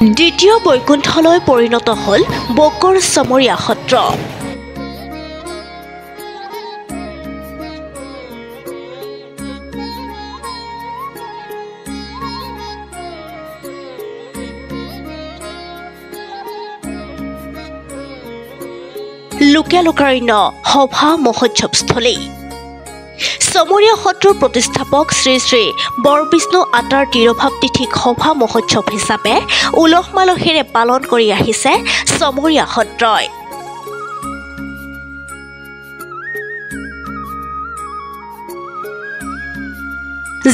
দ্বিতীয় বৈকুণ্ঠলৈ পৰিণত হ'ল বকৰ চমৰীয়া সত্ৰ। লোকে লোকাৰণ্য সভা মহোৎসৱস্থলী। চমৰীয়া সত্ৰৰ প্ৰতিষ্ঠাপক শ্ৰী শ্ৰী বৰবিষ্ণু আটাৰ তিৰোভাৱ তিথিক সভা মহোৎসৱ হিচাপে উলহ মালহেৰে পালন কৰি আহিছে চমৰীয়া সত্ৰই।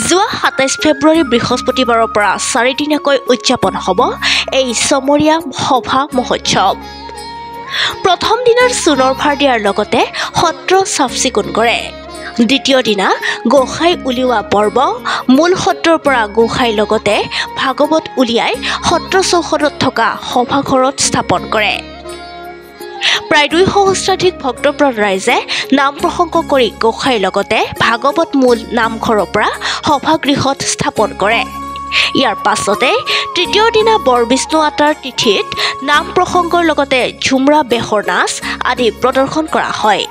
যোৱা ২৭ ফেব্ৰুৱাৰী বৃহস্পতিবাৰৰ পৰা ৪ দিনীয়াকৈ উদযাপন হ'ব এই চমৰীয়া সভা মহোৎসৱ। প্ৰথম দিনাৰ চুনৰ ভাৰ দিয়াৰ লগতে সত্ৰ চাফ চিকুণ কৰে। দ্বিতীয় দিনা গোসাঁই উলিওৱা পৰ্ব। মূল সত্ৰৰ পৰা গোসাঁইৰ লগতে ভাগৱত উলিয়াই সত্ৰ চৌহদত থকা সভাঘৰত স্থাপন কৰে। প্ৰায় ২০০ সহস্ৰাধিক ভক্তপ্ৰাণ ৰাইজে নাম প্ৰসংগ কৰি গোসাঁইৰ লগতে ভাগৱত মূল নামঘৰৰ পৰা সভাগৃহত স্থাপন কৰে। ইয়াৰ পাছতে তৃতীয় দিনা বৰবিষ্ণু আটাৰ তিথিত নাম প্ৰসংগৰ লগতে ঝুমৰা বেহৰ নাচ আদি প্ৰদৰ্শন কৰা হয়।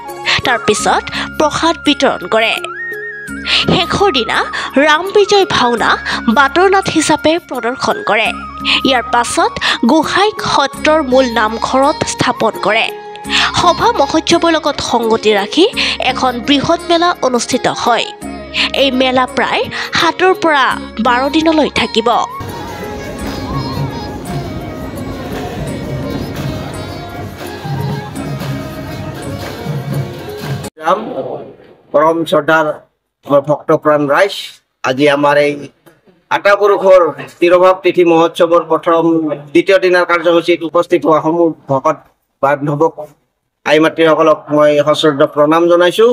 তাৰ পিছত প্ৰসাদ বিতৰণ কৰে। শেষৰ দিনা ৰাম বিজয় ভাওনা বাটৰ নাট হিচাপে প্ৰদৰ্শন কৰে। ইয়াৰ পাছত গোসাঁইক সত্ৰৰ মূল নামঘৰত স্থাপন কৰে। সভা মহোৎসৱৰ লগত সংগতি ৰাখি এখন বৃহৎ মেলা অনুষ্ঠিত হয়। এই মেলা প্ৰায় ৭ৰ পৰা ১২ দিনলৈ থাকিব। পৰম শ্ৰদ্ধাৰ ভক্তপ্ৰাণ ৰাইজ, আজি আমাৰ এই আটাপুৰুষৰ তিৰোভাৱ তিথি মহোৎসৱৰ দ্বিতীয় দিনৰ কাৰ্যসূচীত উপস্থিত হোৱা সমূহ ভকত বান্ধৱক আই মাতৃসকলক মই সশ্ৰদ্ধ প্ৰণাম জনাইছোঁ।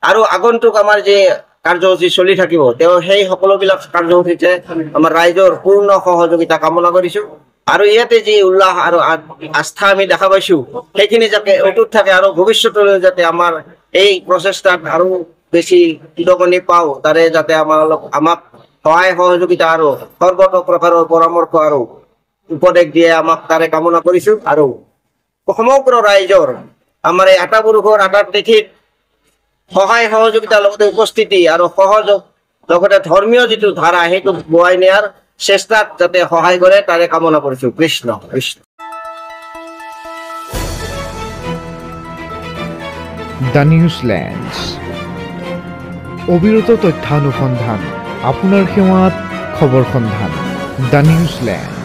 আৰু আগন্তুক আমাৰ যে কাৰ্যসূচী চলি থাকিব, তেওঁ সেই সকলোবিলাক কাৰ্যসূচীতে আমাৰ ৰাইজৰ পূৰ্ণ সহযোগিতা কামনা কৰিছোঁ। আৰু ইয়াতে যি উল্লাস আৰু আস্থা আমি দেখা পাইছোঁ, সেইখিনি যাতে অটুট থাকে আৰু ভৱিষ্যতলৈ যাতে আমাৰ এই প্ৰচেষ্টাত আৰু বেছি উদগনি পাওঁ, তাৰে যাতে আমাক সহায় সহযোগিতা আৰু সৰ্বতো প্ৰকাৰৰ পৰামৰ্শ আৰু উপদেশ দিয়ে আমাক তাৰে কামনা কৰিছোঁ। আৰু সমগ্ৰ ৰাইজৰ আমাৰ এই আটাপুৰুষৰ আটাৰ তিথিত সহায় সহযোগিতাৰ লগতে উপস্থিতি আৰু সহযোগ লগতে ধৰ্মীয় যিটো ধাৰা সেইটো বহাই নিয়াৰ চেষ্টাত যাতে সহায় কৰে তাৰে কামনা কৰিছোঁ। কৃষ্ণ কৃষ্ণ। দ্য নিউজলেণ্ডছ, অবিৰত তথ্যানুসন্ধান, আপোনাৰ সেৱাত খবৰ সন্ধান। দ্য নিউজলেণ্ড।